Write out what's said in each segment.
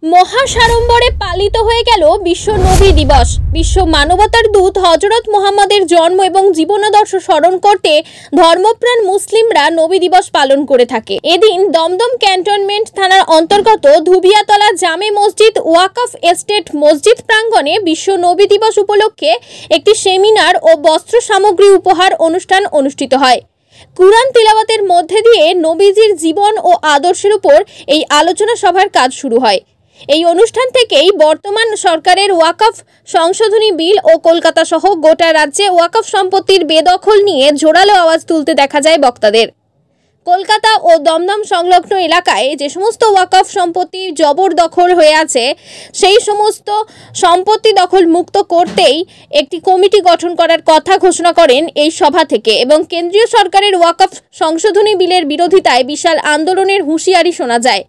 মহাসাড়ম্বরে পালিত হয়ে গেল বিশ্ব নবী দিবস। বিশ্ব মানবতার দূত হযরত মুহাম্মদের জন্ম এবং জীবনাদর্শ স্মরণ করতে ধর্মপ্রাণ মুসলিমরা নবী দিবস পালন করে থাকে। এদিন দমদম ক্যান্টনমেন্ট থানার অন্তর্গত ধুবিয়াতলা জামে মসজিদ ওয়াকফ এস্টেট মসজিদ প্রাঙ্গণে বিশ্ব নবী দিবস উপলক্ষে একটি সেমিনার ও বস্ত্র সামগ্রী উপহার অনুষ্ঠান অনুষ্ঠিত হয়। কুরআন তিলাওয়াতের মধ্যে দিয়ে নবীজির জীবন ও আদর্শের উপর এই আলোচনা সভার কাজ শুরু হয়। এই অনুষ্ঠান থেকেই বর্তমান সরকারের ওয়াকফ সংশোধনী বিল ও কলকাতা সহ গোটা রাজ্যে ওয়াকফ সম্পত্তির বেদখল নিয়ে জোরালো আওয়াজ তুলতে দেখা যায় বক্তাদের। কলকাতা ও দমদম সংলগ্ন এলাকায় যে সমস্ত ওয়াকফ সম্পত্তি জবরদখল হয়ে আছে সেই সমস্ত সম্পত্তি দখল মুক্ত করতেই একটি কমিটি গঠন করার কথা ঘোষণা করেন এই সভা থেকে এবং কেন্দ্রীয় সরকারের ওয়াকফ সংশোধনী বিলের বিরোধিতায় বিশাল আন্দোলনের হুঁশিয়ারি শোনা যায়।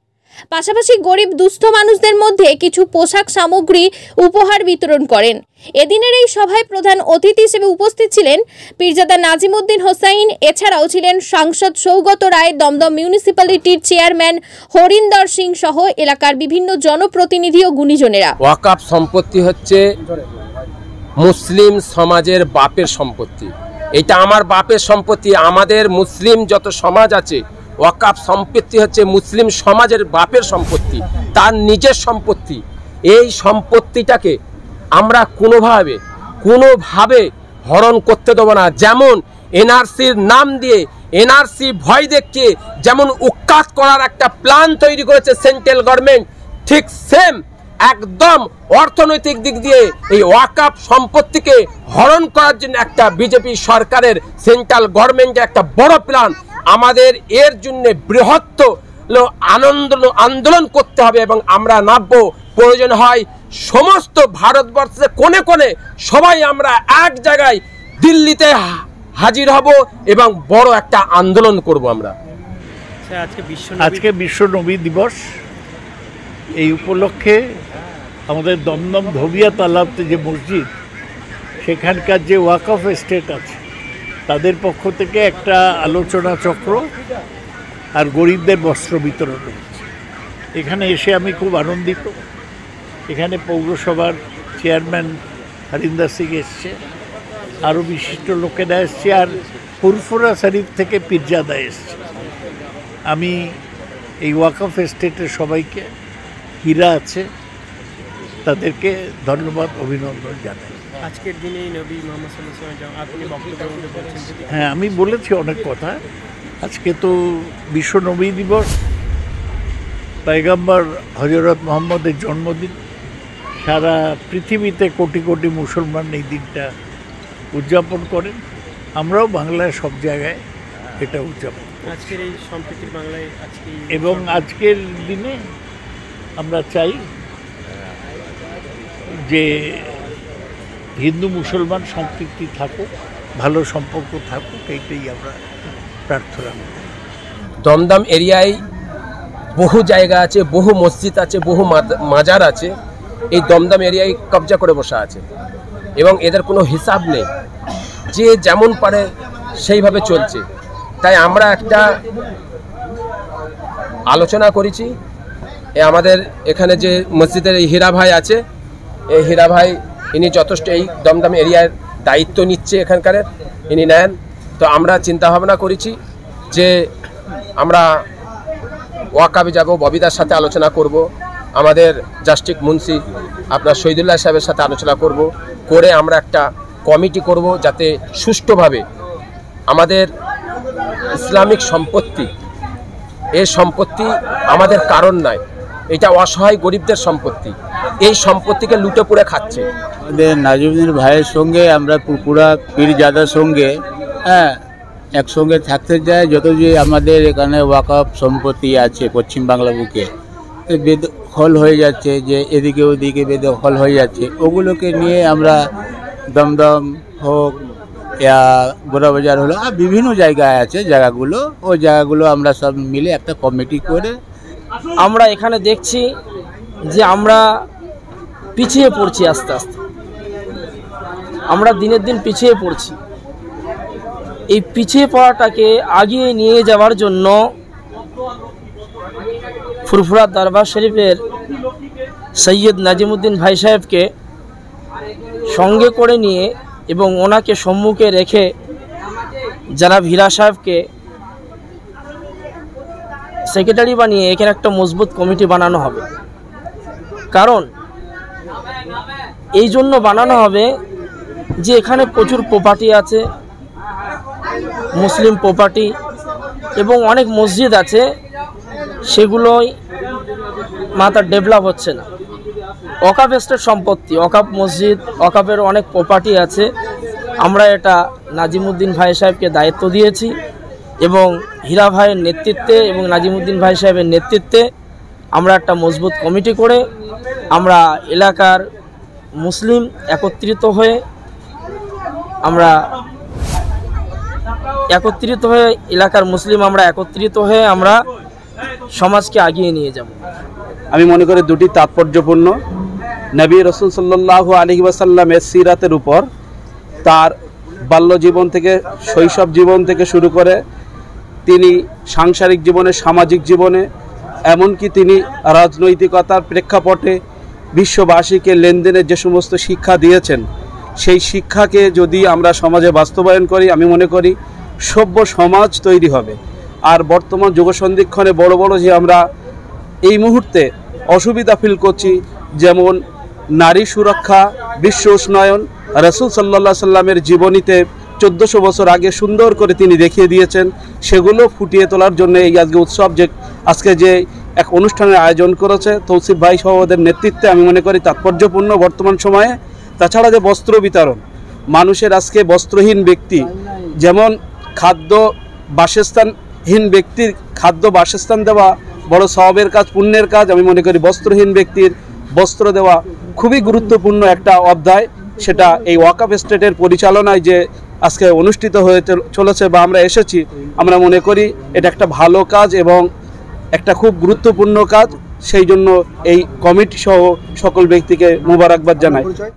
পাশাপাশি গরিব দুস্থ মানুষদের মধ্যে কিছু পোশাক সামগ্রী উপহার বিতরণ করেন। এদিনের এই সভায় প্রধান অতিথি হিসেবে উপস্থিত ছিলেন পীরজাদা নাজিমউদ্দিন হোসাইন। এছাড়াও ছিলেন সাংসদ সৌগত রায়, দমদম মিউনিসিপ্যালিটির চেয়ারম্যান হরিন্দর সিং সহ এলাকার বিভিন্ন জনপ্রতিনিধি ও গুণীজনেরা। ওয়াকফ সম্পত্তি হচ্ছে মুসলিম সমাজের বাপের সম্পত্তি। এটা আমার বাপের সম্পত্তি। আমাদের মুসলিম যত সমাজ আছে, ওয়াকফ সম্পত্তি হচ্ছে মুসলিম সমাজের বাপের সম্পত্তি, তার নিজের সম্পত্তি। এই সম্পত্তিটাকে আমরা কোনোভাবে হরণ করতে দেবো না। যেমন এনআরসির নাম দিয়ে, এনআরসি ভয় দেখিয়ে যেমন উৎখাত করার একটা প্ল্যান তৈরি করেছে সেন্ট্রাল গভর্নমেন্ট, ঠিক সেম একদম অর্থনৈতিক দিক দিয়ে এই ওয়াকফ সম্পত্তিকে হরণ করার জন্য একটা বিজেপি সরকারের সেন্ট্রাল গভর্নমেন্টের একটা বড় প্ল্যান। আমাদের এর জন্য বৃহত্তর আন্দোলন করতে হবে এবং আমরা নামবো। প্রয়োজন হয় সমস্ত ভারতবর্ষে কোণে কোণে সবাই আমরা এক জায়গায় দিল্লিতে হাজির হব এবং বড় একটা আন্দোলন করব আমরা। আজকে বিশ্ব নবী দিবস। এই উপলক্ষে আমাদের দমদম ধুবিয়াতলাতে যে মসজিদ, সেখানকার যে ওয়াকফ এস্টেট আছে তাদের পক্ষ থেকে একটা আলোচনা চক্র আর গরিবদের বস্ত্র বিতরণ হচ্ছে। এখানে এসে আমি খুব আনন্দিত। এখানে পৌরসভার চেয়ারম্যান হরিন্দর সিং এসছে, আরও বিশিষ্ট লোকেরা এসছে, আর ফুরফুরা শরীফ থেকে পীরজাদা এসছে। আমি এই ওয়াকফ এস্টেটের সবাইকে, হীরা আছে তাদেরকে ধন্যবাদ, অভিনন্দন জানাই। আজকের দিনে নবী মুহাম্মদ সাল্লাল্লাহু আলাইহি ওয়াসাল্লাম আপনি বক্তব্যের মধ্যে বলছেন। হ্যাঁ, আমি বলেছি অনেক কথা। আজকে তো বিশ্ব নবী দিবস, পয়গম্বর হযরত মুহাম্মদের জন্মদিন। সারা পৃথিবীতে কোটি কোটি মুসলমান এই দিনটা উদযাপন করেন। আমরাও বাংলায় সব জায়গায় এটা উদযাপন আজকের এই সম্প্রীতির বাংলায় এবং আজকের দিনে আমরা চাই যে হিন্দু মুসলমান সম্প্রীতি থাকুক, ভালো সম্পর্ক থাকুক, এইটাই আমরা প্রার্থনা করি। দমদম এরিয়ায় বহু জায়গা আছে, বহু মসজিদ আছে, বহু মাজার আছে। এই দমদম এরিয়ায় কবজা করে বসা আছে এবং এদের কোনো হিসাব নেই, যে যেমন পারে সেইভাবে চলছে। তাই আমরা একটা আলোচনা করেছি। আমাদের এখানে যে মসজিদের হীরা ভাই আছে, এই হীরা ভাই ইনি যথেষ্ট এই দমদম এরিয়ার দায়িত্ব নিচ্ছে, এখানকার ইনি নেন। তো আমরা চিন্তা ভাবনা করেছি যে আমরা ওয়াকফে যাব, ববিদার সাথে আলোচনা করব, আমাদের জাস্টিস মুন্সি আপনার শহীদুল্লাহ সাহেবের সাথে আলোচনা করে আমরা একটা কমিটি করব, যাতে সুষ্ঠুভাবে আমাদের ইসলামিক সম্পত্তি, এই সম্পত্তি আমাদের কারণ নয়, এটা অসহায় গরিবদের সম্পত্তি। এই সম্পত্তিকে লুটে পুড়ে খাচ্ছে। আমাদের নাজিমউদ্দিন ভাইয়ের সঙ্গে আমরা পুরা পীরজাদার সঙ্গে একসঙ্গে থাকতে চাই। যত যে আমাদের এখানে ওয়াকফ সম্পত্তি আছে পশ্চিম বাংলা বুকে বেদখল হয়ে যাচ্ছে, যে এদিকে ওদিকে বেদখল হয়ে যাচ্ছে, ওগুলোকে নিয়ে আমরা দমদম হোক या গোড়া বাজার হলো, আর বিভিন্ন জায়গায় আছে জায়গাগুলো, ওই জায়গাগুলো আমরা সব মিলে একটা কমিটি করে আমরা এখানে দেখছি যে আমরা পিছিয়ে পড়ছি। আস্তে আস্তে আমরা দিনের দিন পিছিয়ে পড়ছি। এই পিছিয়ে পড়াটাকে আগিয়ে নিয়ে যাওয়ার জন্য ফুরফুরা দরবার শরীফের সৈয়দ নাজিমুদ্দিন ভাই সাহেবকে সঙ্গে করে নিয়ে এবং ওনাকে সম্মুখে রেখে যারা ভিরা সাহেবকে সেক্রেটারি বানিয়ে এখানে একটা মজবুত কমিটি বানানো হবে। কারণ এই জন্য বানানো হবে যে এখানে প্রচুর প্রপার্টি আছে, মুসলিম প্রপার্টি, এবং অনেক মসজিদ আছে, সেগুলোই মাথার ডেভেলপ হচ্ছে না। ওয়াকফ এস্টেট সম্পত্তি, ওয়াকফ মসজিদ, ওয়াকফের অনেক প্রপার্টি আছে। আমরা এটা নাজিমুদ্দিন ভাই সাহেবকে দায়িত্ব দিয়েছি এবং হীরা ভাইয়ের নেতৃত্বে এবং নাজিমুদ্দিন ভাই সাহেবের নেতৃত্বে আমরা একটা মজবুত কমিটি করে আমরা এলাকার মুসলিম একত্রিত হয়ে এলাকার মুসলিম আমরা একত্রিত হয়ে আমরা সমাজকে আগিয়ে নিয়ে যাব। আমি মনে করি দুটি তাৎপর্যপূর্ণ। নবী রাসূল সাল্লাল্লাহু আলাইহি ওয়াসাল্লামের সিরাতের উপর, তার বাল্য জীবন থেকে শৈশব জীবন থেকে শুরু করে তিনি সাংসারিক জীবনে, সামাজিক জীবনে, এমনকি তিনি রাজনৈতিকতার প্রেক্ষাপটে বিশ্ববাসীকে লেনদেনের যে সমস্ত শিক্ষা দিয়েছেন, সেই শিক্ষাকে যদি আমরা সমাজে বাস্তবায়ন করি, আমি মনে করি সভ্য সমাজ তৈরি হবে। আর বর্তমান যুগসন্ধিক্ষণে বড় বড় যে আমরা এই মুহূর্তে অসুবিধা ফিল করছি, যেমন নারী সুরক্ষা, বিশ্ব উষ্ণায়ন, রাসূল সাল্লাল্লাহু আলাইহি সাল্লামের জীবনীতে 1400 বছর আগে সুন্দর করে তিনি দেখিয়ে দিয়েছেন, সেগুলো ফুটিয়ে তোলার জন্য এই আজকে উৎসব, যে আজকে যে এক অনুষ্ঠানের আয়োজন করেছে তৌসিফ ভাই সহ ওদের নেতৃত্বে, আমি মনে করি তাৎপর্যপূর্ণ বর্তমান সময়ে। তাছাড়া যে বস্ত্র বিতরণ, মানুষের আজকে বস্ত্রহীন ব্যক্তি, যেমন খাদ্য বাসস্থানহীন ব্যক্তির খাদ্য বাসস্থান দেওয়া বড় সওয়াবের কাজ, পুণ্যের কাজ, আমি মনে করি বস্ত্রহীন ব্যক্তির বস্ত্র দেওয়া খুবই গুরুত্বপূর্ণ একটা অধ্যায়। সেটা এই ওয়াকফ এস্টেটের পরিচালনায় যে আজকে অনুষ্ঠিত হয়ে চলেছে বা আমরা এসেছি, আমরা মনে করি এটা একটা ভালো কাজ এবং একটা খুব গুরুত্বপূর্ণ কাজ। সেই জন্য এই কমিটি সহ সকল ব্যক্তিকে মোবারকবাদ জানাই।